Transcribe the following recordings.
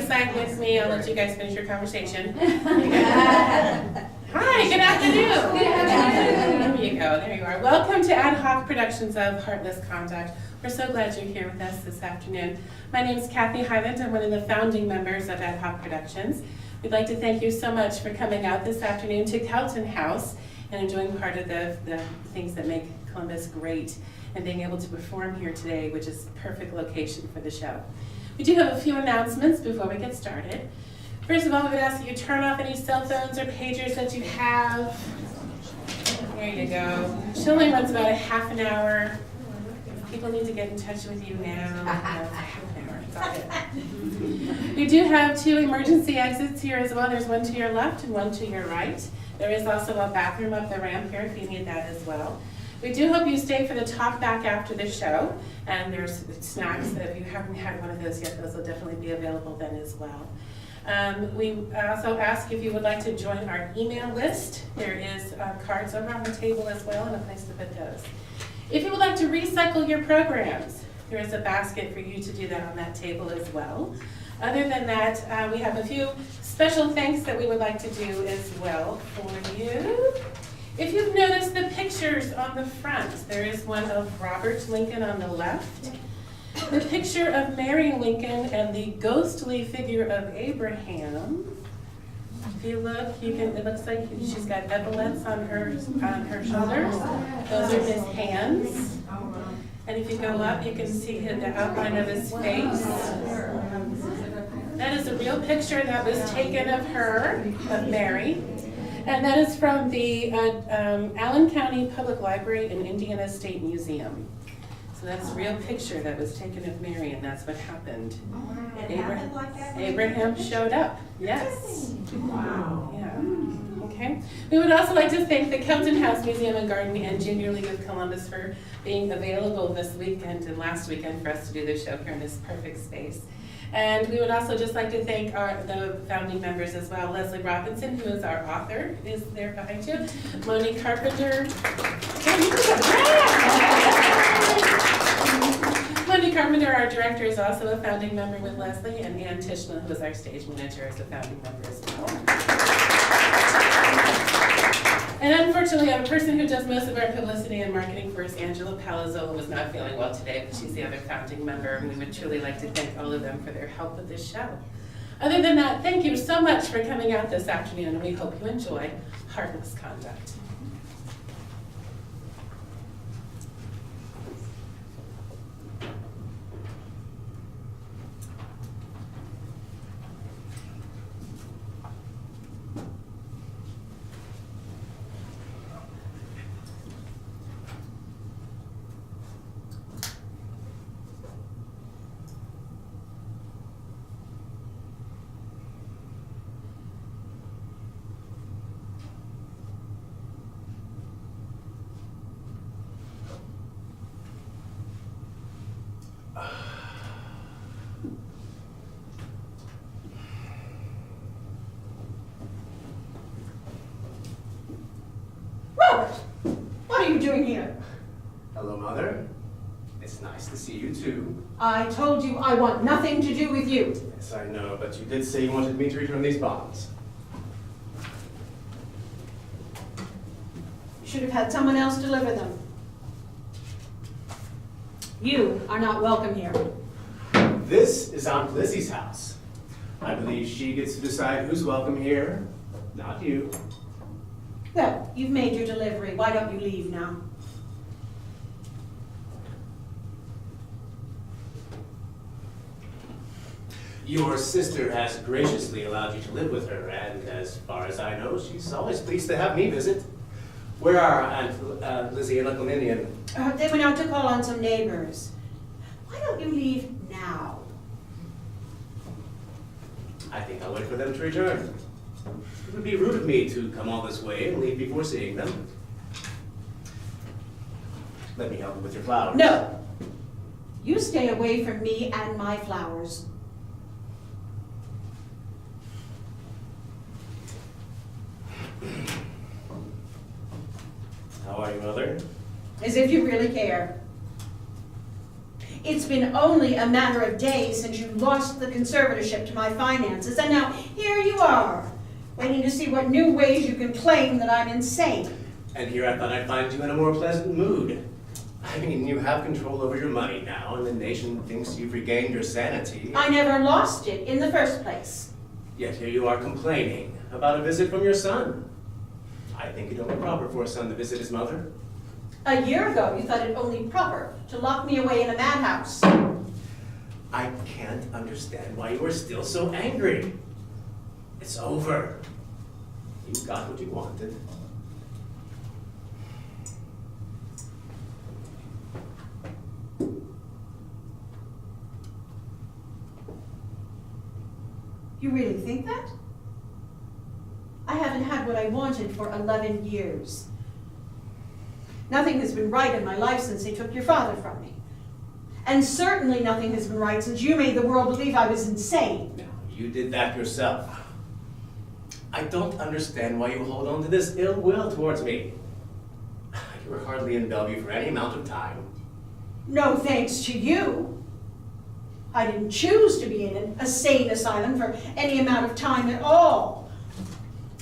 aside with me. I'll let you guys finish your conversation. Hi, good afternoon. Good afternoon. There you go, there you are. Welcome to AdHoc Productions of Heartless Conduct. We're so glad you're here with us this afternoon. My name is Kathy Hyland. I'm one of the founding members of AdHoc Productions. We'd like to thank you so much for coming out this afternoon to Kelton House and enjoying part of the things that make Columbus great and being able to perform here today, which is a perfect location for the show. We do have a few announcements before we get started. First of all, we would ask that you turn off any cell phones or pagers that you have. There you go. She only runs about a half an hour. If people need to get in touch with you now, half an hour, it's all good. We do have 2 emergency exits here as well. There's one to your left and one to your right. There is also a bathroom up the ramp here if you need that as well. We do hope you stay for the talk back after the show, and there's snacks that if you haven't had one of those yet, those will definitely be available then as well. We also ask if you would like to join our email list. There is cards over on the table as well and a place to put those. If you would like to recycle your programs, there is a basket for you to do that on that table as well. Other than that, we have a few special thanks that we would like to do as well for you. If you've noticed the pictures on the front, there is one of Robert Lincoln on the left, the picture of Mary Lincoln, and the ghostly figure of Abraham. If you look, it looks like she's got epaulets on her shoulders. Those are his hands. And if you go up, you can see the outline of his face. That is a real picture that was taken of her, of Mary. And that is from the Allen County Public Library and Indiana State Museum. So that's a real picture that was taken of Mary, and that's what happened. Abraham showed up, yes. Wow. Yeah, okay. We would also like to thank the Kelton House Museum and Garden and Junior League of Columbus for being available this weekend and last weekend for us to do the show here in this perfect space. And we would also just like to thank the founding members as well. Leslie Robinson, who is our author, is there behind you. Monique Carpenter. Monique Carpenter, our director, is also a founding member with Leslie, and Ann Tishman, who is our stage manager, is a founding member as well. And unfortunately, a person who does most of our publicity and marketing for us, Angela Palazzola, was not feeling well today, but she's the other founding member, and we would truly like to thank all of them for their help with this show. Other than that, thank you so much for coming out this afternoon, and we hope you enjoy Heartless Conduct. What are you doing here? Hello, Mother. It's nice to see you, too. I told you I want nothing to do with you. Yes, I know, but you did say you wanted me to return these bonds. You should have had someone else deliver them. You are not welcome here. This is Aunt Lizzie's house. I believe she gets to decide who's welcome here, not you. Well, you've made your delivery. Why don't you leave now? Your sister has graciously allowed you to live with her, and as far as I know, she's always pleased to have me visit. Where are Aunt Lizzie and Uncle Ninian? They went out to call on some neighbors. Why don't you leave now? I think I'll wait for them to return. It would be rude of me to come all this way and leave before seeing them. Let me help you with your flowers. No. You stay away from me and my flowers. How are you, Mother? As if you really care. It's been only a matter of days since you lost the conservatorship to my finances, and now here you are, waiting to see what new ways you can claim that I'm insane. And here I thought I'd find you in a more pleasant mood. I mean, you have control over your money now, and the nation thinks you've regained your sanity. I never lost it in the first place. Yet here you are complaining about a visit from your son. I think it only proper for a son to visit his mother. A year ago, you thought it only proper to lock me away in a madhouse. I can't understand why you are still so angry. It's over. You got what you wanted. You really think that? I haven't had what I wanted for 11 years. Nothing has been right in my life since they took your father from me. And certainly nothing has been right since you made the world believe I was insane. No, you did that yourself. I don't understand why you hold on to this ill will towards me. You were hardly in Bellevue for any amount of time. No thanks to you. I didn't choose to be in an insane asylum for any amount of time at all.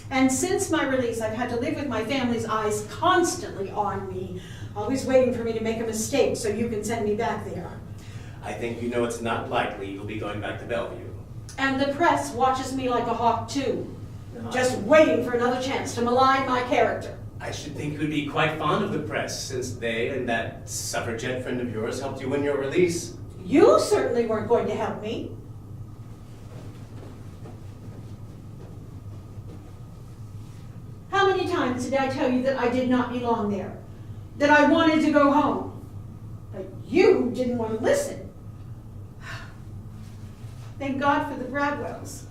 And since my release, I've had to live with my family's eyes constantly on me, always waiting for me to make a mistake so you can send me back there. I think you know it's not likely you'll be going back to Bellevue. And the press watches me like a hawk too, No, just waiting for another chance to malign my character. I should think you'd be quite fond of the press, since they and that suffragette friend of yours helped you win your release. You certainly weren't going to help me. How many times did I tell you that I did not belong there? That I wanted to go home? But you didn't want to listen. Thank God for the Bradwells.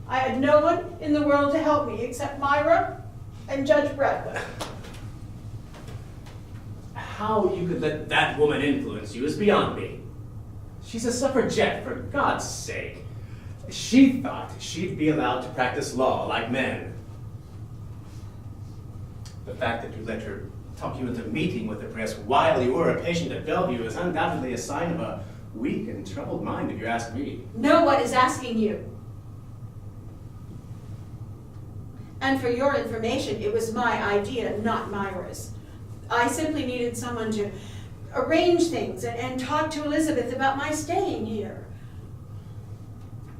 I had no one in the world to help me except Myra and Judge Bradwell. How you could let that woman influence you is beyond me. She's a suffragette, for God's sake. She thought she'd be allowed to practice law like men. The fact that you let her talk you into meeting with the press while you were a patient at Bellevue is undoubtedly a sign of a weak and troubled mind, if you ask me. No one is asking you. And for your information, it was my idea, not Myra's. I simply needed someone to arrange things and talk to Elizabeth about my staying here.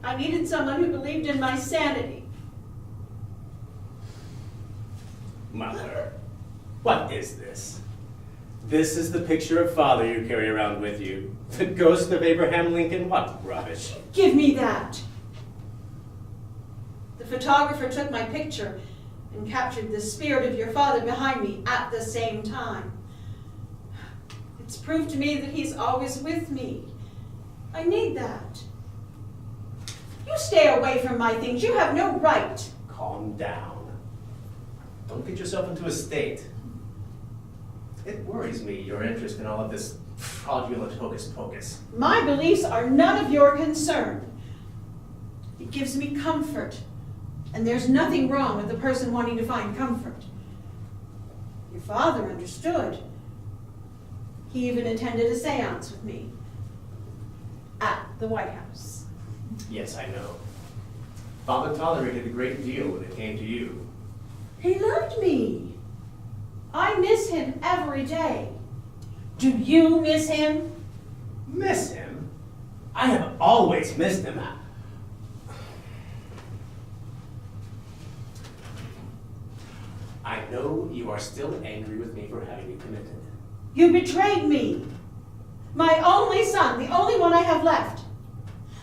I needed someone who believed in my sanity. Mother, what is this? This is the picture of father you carry around with you. The ghost of Abraham Lincoln? What rubbish. Give me that. The photographer took my picture and captured the spirit of your father behind me at the same time. It's proof to me that he's always with me. I need that. You stay away from my things. You have no right. Calm down. Don't get yourself into a state. It worries me, your interest in all of this fraudulent hocus pocus. My beliefs are none of your concern. It gives me comfort. And there's nothing wrong with a person wanting to find comfort. Your father understood. He even attended a seance with me at the White House. Yes, I know. Father tolerated a great deal when it came to you. He loved me. I miss him every day. Do you miss him? Miss him? I have always missed him. I know you are still angry with me for having you committed. You betrayed me. My only son, the only one I have left.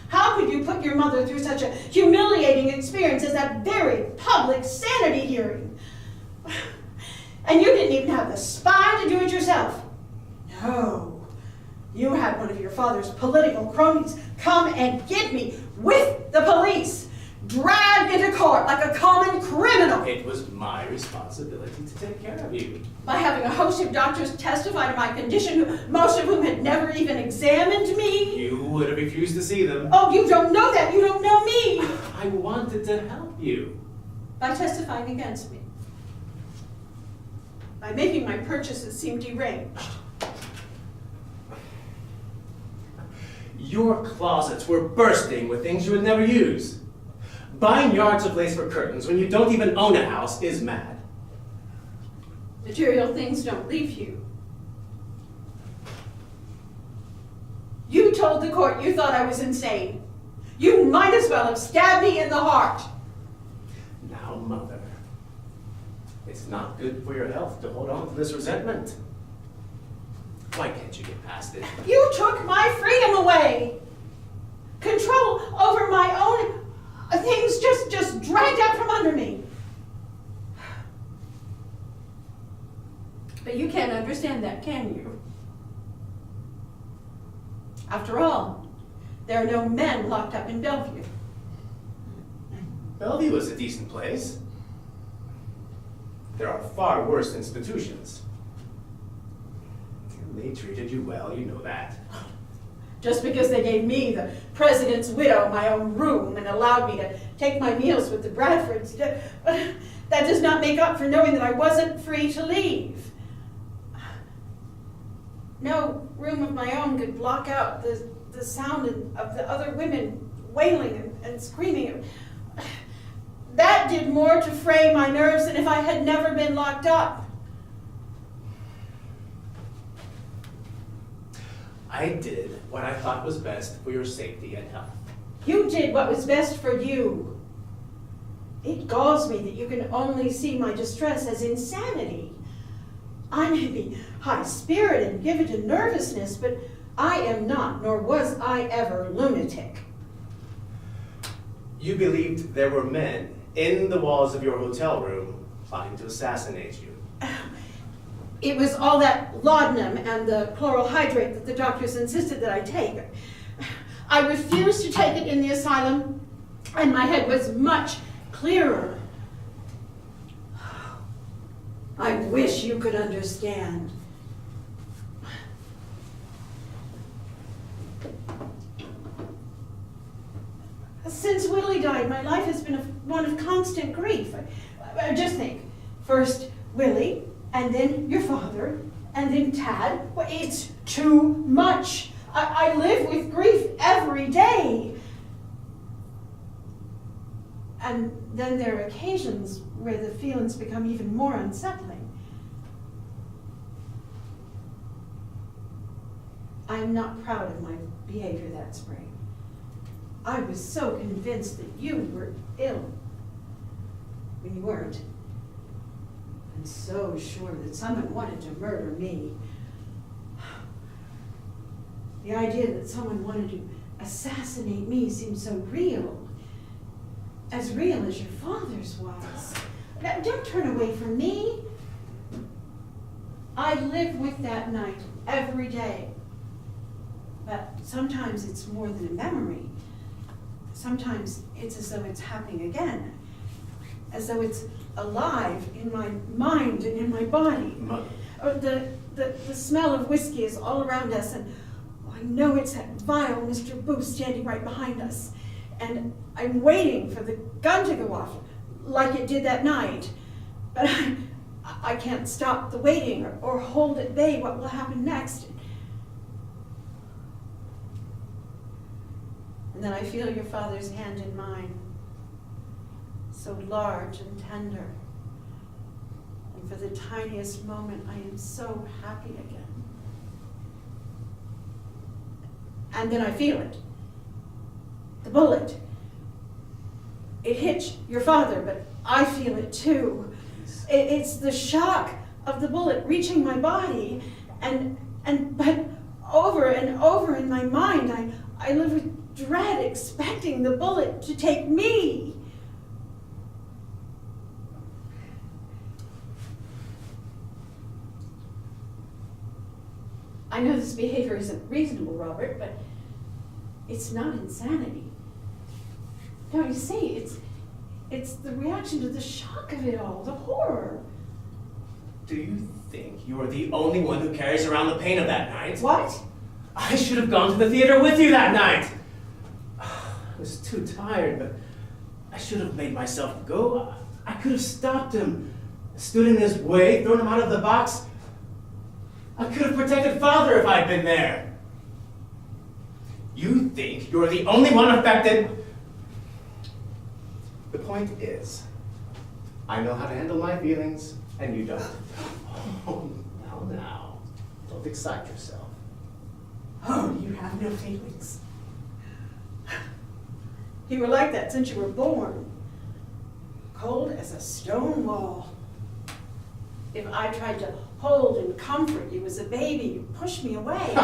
How could you put your mother through such a humiliating experience as that very public sanity hearing? And you didn't even have the spine to do it yourself. No, you had one of your father's political cronies come and get me with the police, dragged into court like a common criminal. It was my responsibility to take care of you. By having a host of doctors testify to my condition, most of whom had never even examined me. You would have refused to see them. Oh, you don't know that. You don't know me. I wanted to help you. By testifying against me. By making my purchases seem deranged. Your closets were bursting with things you would never use. Buying yards of lace for curtains when you don't even own a house is mad. Material things don't leave you. You told the court you thought I was insane. You might as well have stabbed me in the heart. Now, Mother, it's not good for your health to hold on to this resentment. Why can't you get past it? You took my freedom away. Control over my own things just dragged out from under me. But you can't understand that, can you? After all, there are no men locked up in Bellevue. Bellevue is a decent place. There are far worse institutions. And they treated you well, you know that. Just because they gave me, the president's widow, my own room and allowed me to take my meals with the Bradfords, that does not make up for knowing that I wasn't free to leave. No room of my own could block out the sound of the other women wailing and screaming. That did more to fray my nerves than if I had never been locked up. I did what I thought was best for your safety and health. You did what was best for you. It galls me that you can only see my distress as insanity. I may be high-spirited and given to nervousness, but I am not, nor was I ever, lunatic. You believed there were men in the walls of your hotel room plotting to assassinate you. It was all that laudanum and the chloral hydrate that the doctors insisted that I take. I refused to take it in the asylum, and my head was much clearer. I wish you could understand. Since Willie died, my life has been one of constant grief. Just think, first Willie, and then your father, and then Tad. Well, it's too much. I live with grief every day. And then there are occasions where the feelings become even more unsettling. I am not proud of my behavior that spring. I was so convinced that you were ill when you weren't. And so sure that someone wanted to murder me. The idea that someone wanted to assassinate me seemed so real. As real as your father's was. Now, don't turn away from me. I live with that night every day. But sometimes it's more than a memory. Sometimes it's as though it's happening again. As though it's alive in my mind and in my body. The smell of whiskey is all around us, and I know it's that vile Mr. Booth standing right behind us. And I'm waiting for the gun to go off, like it did that night. But I can't stop the waiting or hold at bay what will happen next. And then I feel your father's hand in mine, so large and tender. And for the tiniest moment, I am so happy again. And then I feel it. The bullet. It hit your father, but I feel it too. It's the shock of the bullet reaching my body, but over and over in my mind, I live with dread, expecting the bullet to take me. I know this behavior isn't reasonable, Robert, but it's not insanity. Don't you see? It's the reaction to the shock of it all, the horror. Do you think you're the only one who carries around the pain of that night? What? I should have gone to the theater with you that night. I was too tired, but I should have made myself go. I could have stopped him, stood in his way, thrown him out of the box. I could have protected Father if I'd been there. You think you're the only one affected? The point is, I know how to handle my feelings, and you don't. Oh, now, don't excite yourself. Oh, you have no feelings. You were like that since you were born. Cold as a stone wall. If I tried to hold and comfort you as a baby, you pushed me away.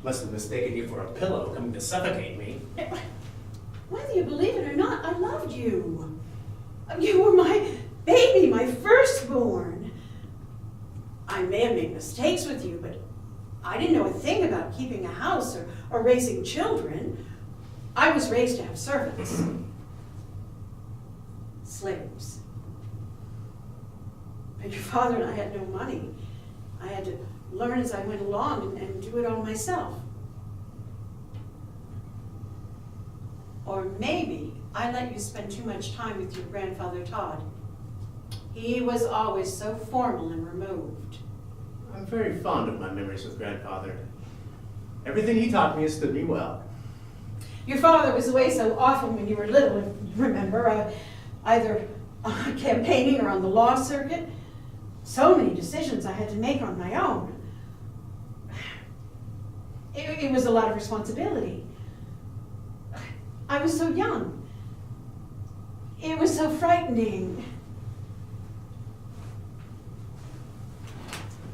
Must have mistaken you for a pillow coming to suffocate me. Whether you believe it or not, I loved you. You were my baby, my firstborn. I may have made mistakes with you, but I didn't know a thing about keeping a house or raising children. I was raised to have servants. Slaves. But your father and I had no money. I had to learn as I went along and do it all myself. Or maybe I let you spend too much time with your grandfather Todd. He was always so formal and removed. I'm very fond of my memories with Grandfather. Everything he taught me has stood me well. Your father was away so often when you were little, if you remember, either campaigning or on the law circuit. So many decisions I had to make on my own. It was a lot of responsibility. I was so young. It was so frightening.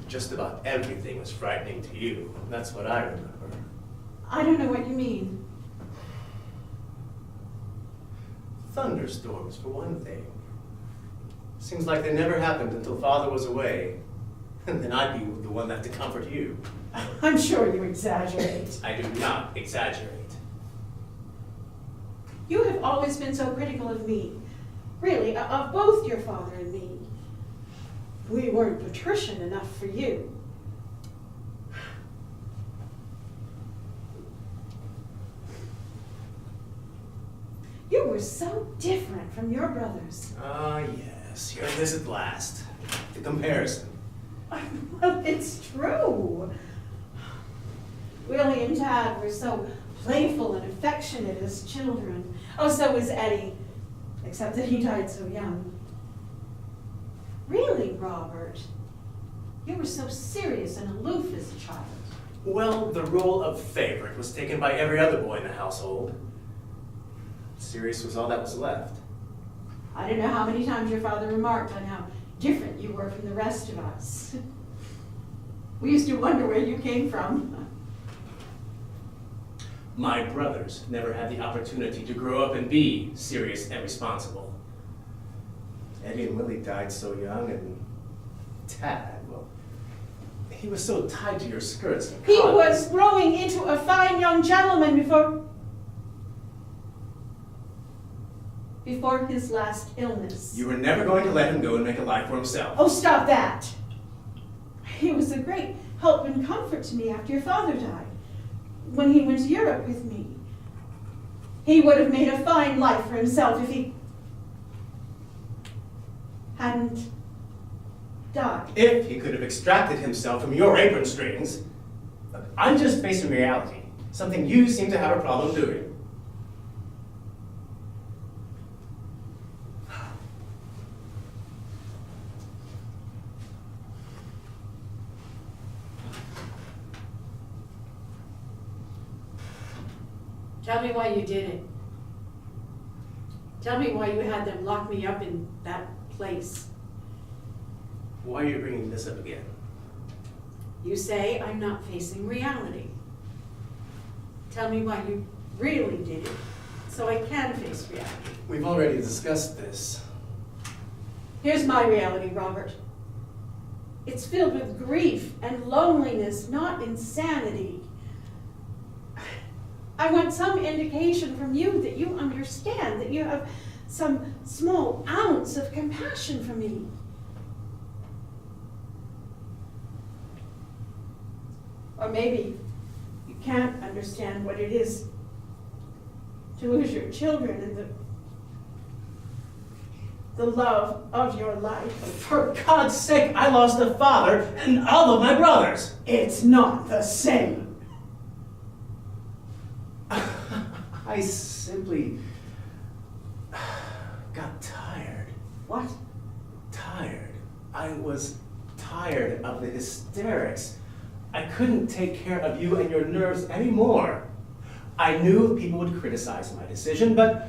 Just about everything was frightening to you. That's what I remember. I don't know what you mean. Thunderstorms, for one thing. Seems like they never happened until Father was away. And then I'd be the one left to comfort you. I'm sure you exaggerate. I do not exaggerate. You have always been so critical of me. Really, of both your father and me. We weren't patrician enough for you. You were so different from your brothers. Ah, yes. Here it is at last. The comparison. Well, it's true. Willie and Tad were so playful and affectionate as children. Oh, so was Eddie, except that he died so young. Really, Robert? You were so serious and aloof as a child. Well, the role of favorite was taken by every other boy in the household. Sirius was all that was left. I don't know how many times your father remarked on how different you were from the rest of us. We used to wonder where you came from. My brothers never had the opportunity to grow up and be serious and responsible. Eddie and Willie died so young, and Tad, well, he was so tied to your skirts in He college. was growing into a fine young gentleman before his last illness. You were never going to let him go and make a life for himself. Oh, stop that. He was a great help and comfort to me after your father died, when he went to Europe with me. He would have made a fine life for himself if he hadn't died. If he could have extracted himself from your apron strings. Look, I'm just facing reality, something you seem to have a problem doing. Tell me why you did it. Tell me why you had them lock me up in that place. Why are you bringing this up again? You say I'm not facing reality. Tell me why you really did it, so I can face reality. We've already discussed this. Here's my reality, Robert. It's filled with grief and loneliness, not insanity. I want some indication from you that you understand, that you have some small ounce of compassion for me. Or maybe you can't understand what it is to lose your children and the love of your life. For God's sake, I lost a father and all of my brothers. It's not the same. I simply got tired. What? Tired. I was tired of the hysterics. I couldn't take care of you and your nerves anymore. I knew people would criticize my decision, but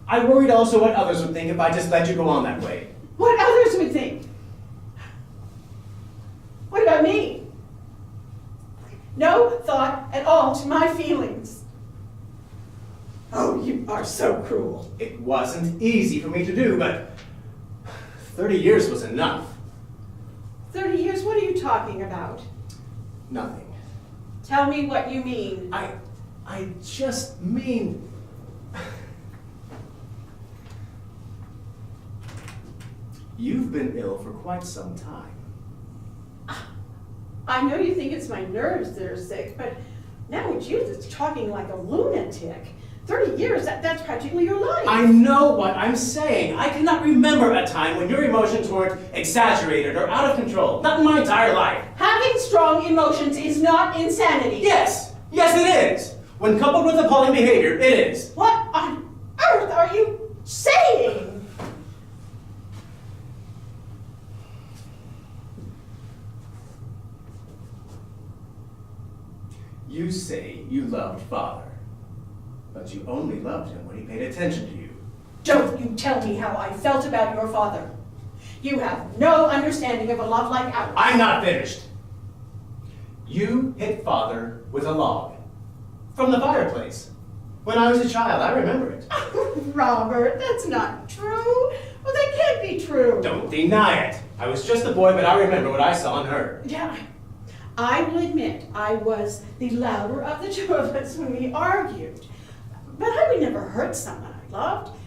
I worried also what others would think if I just let you go on that way. What others would think? What about me? No thought at all to my feelings. Oh, you are so cruel. It wasn't easy for me to do, but 30 years was enough. 30 years? What are you talking about? Nothing. Tell me what you mean. I just mean... You've been ill for quite some time. I know you think it's my nerves that are sick, but now it's you that's talking like a lunatic. 30 years, that's practically your life. I know what I'm saying. I cannot remember a time when your emotions weren't exaggerated or out of control. Not in my entire life. Having strong emotions is not insanity. Yes, it is. When coupled with appalling behavior, it is. What on earth are you saying? You say you loved Father, but you only loved him when he paid attention to you. Don't you tell me how I felt about your father. You have no understanding of a love like ours. I'm not finished. You hit Father with a log from the fireplace. When I was a child, I remember it. Robert, that's not true. Well, that can't be true. Don't deny it. I was just a boy, but I remember what I saw and heard. Yeah, I will admit I was the louder of the two of us when we argued. But I would never hurt someone I loved.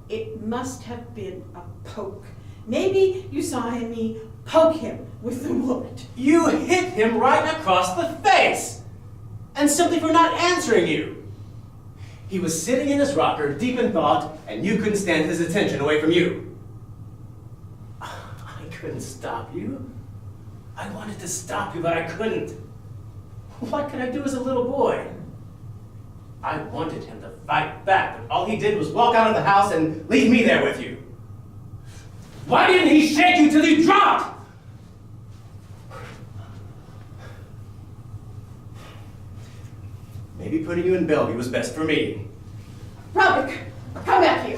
It must have been a poke. Maybe you saw me poke him with the wood. You hit him right across the face! And simply for not answering you. He was sitting in his rocker, deep in thought, and you couldn't stand his attention away from you. I couldn't stop you. I wanted to stop you, but I couldn't. What could I do as a little boy? I wanted him to fight back, but all he did was walk out of the house and leave me there with you. Why didn't he shake you till you dropped? Maybe putting you in Bellevue was best for me. Robert, come back here.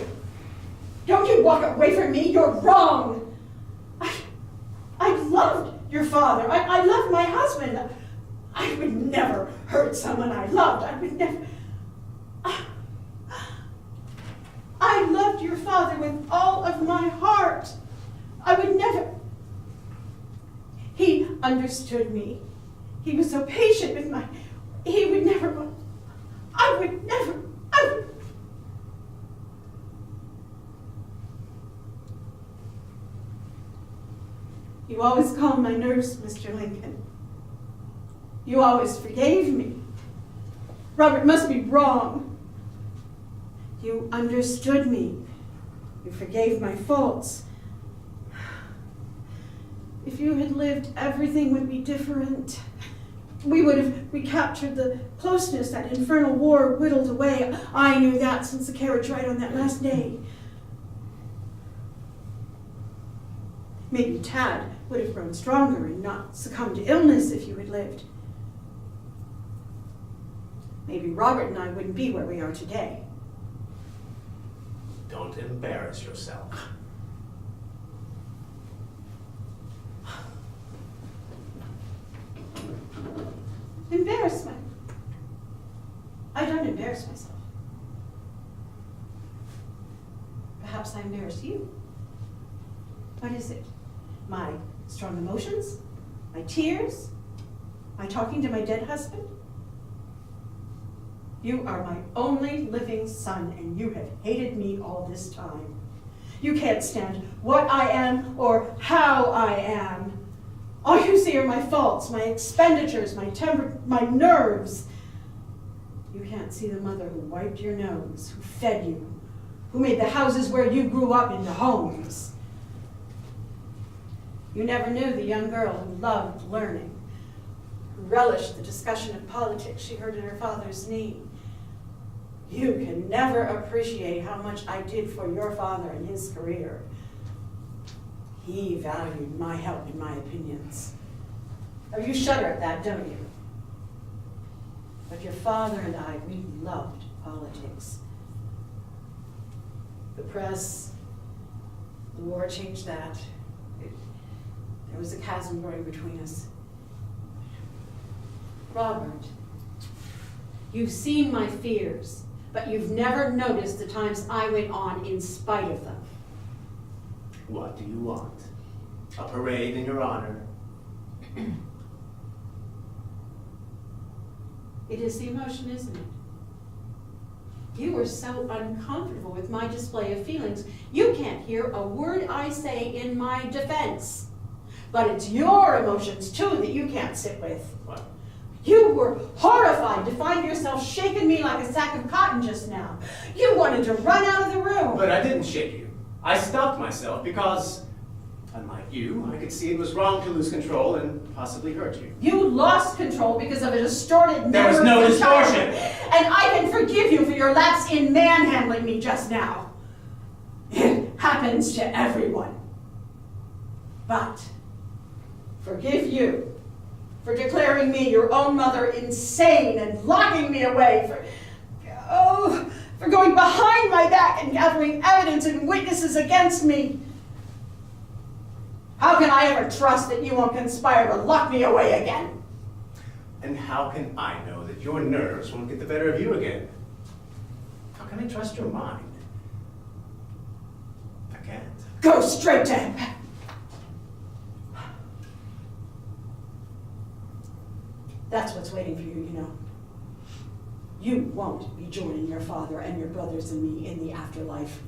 Don't you walk away from me. You're wrong. I loved your father. I loved my husband. I would never hurt someone I loved. I would never... I loved your father with all of my heart. I would never... He understood me. He was so patient with my... He would never... I would never... You always calmed my nerves, Mr. Lincoln. You always forgave me. Robert must be wrong. You understood me. You forgave my faults. If you had lived, everything would be different. We would have recaptured the closeness that infernal war whittled away. I knew that since the carriage ride on that last day. Maybe Tad would have grown stronger and not succumbed to illness if you had lived. Maybe Robert and I wouldn't be where we are today. Don't embarrass yourself. Embarrassment. I don't embarrass myself. Perhaps I embarrass you. What is it? My strong emotions? My tears? My talking to my dead husband? You are my only living son, and you have hated me all this time. You can't stand what I am or how I am. All you see are my faults, my expenditures, my temper, my nerves. You can't see the mother who wiped your nose, who fed you, who made the houses where you grew up into homes. You never knew the young girl who loved learning, who relished the discussion of politics she heard at her father's knee, You can never appreciate how much I did for your father in his career. He valued my help and my opinions. Oh, you shudder at that, don't you? But your father and I, we loved politics. The press, the war changed that. There was a chasm growing between us. Robert, you've seen my fears, but you've never noticed the times I went on in spite of them. What do you want? A parade in your honor? It is the emotion, isn't it? You were so uncomfortable with my display of feelings. You can't hear a word I say in my defense. But it's your emotions, too, that you can't sit with. What? You were horrified to find yourself shaking me like a sack of cotton just now. You wanted to run out of the room. But I didn't shake you. I stopped myself because, unlike you, I could see it was wrong to lose control and possibly hurt you. You lost control because of a distorted There was no distortion. And I can forgive you for your lapse in manhandling me just now. It happens to everyone. But forgive you for declaring me, your own mother, insane and locking me away, for going behind my back and gathering evidence and witnesses against me. How can I ever trust that you won't conspire to lock me away again? And how can I know that your nerves won't get the better of you again? How can I trust your mind? I can't. Go straight to him. That's what's waiting for you, you know. You won't be joining your father and your brothers and me in the afterlife.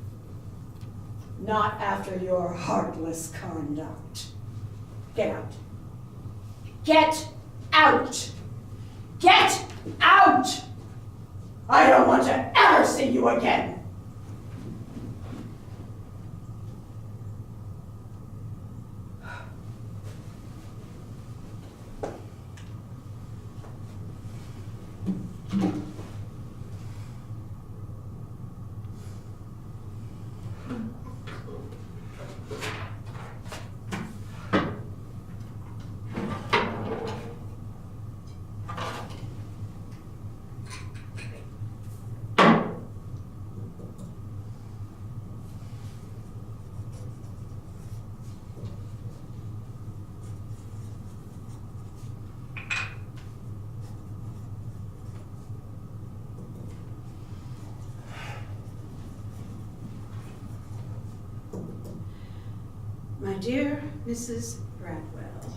Not after your heartless conduct. Get out. Get out! Get out! I don't want to ever see you again! My dear Mrs. Bradwell,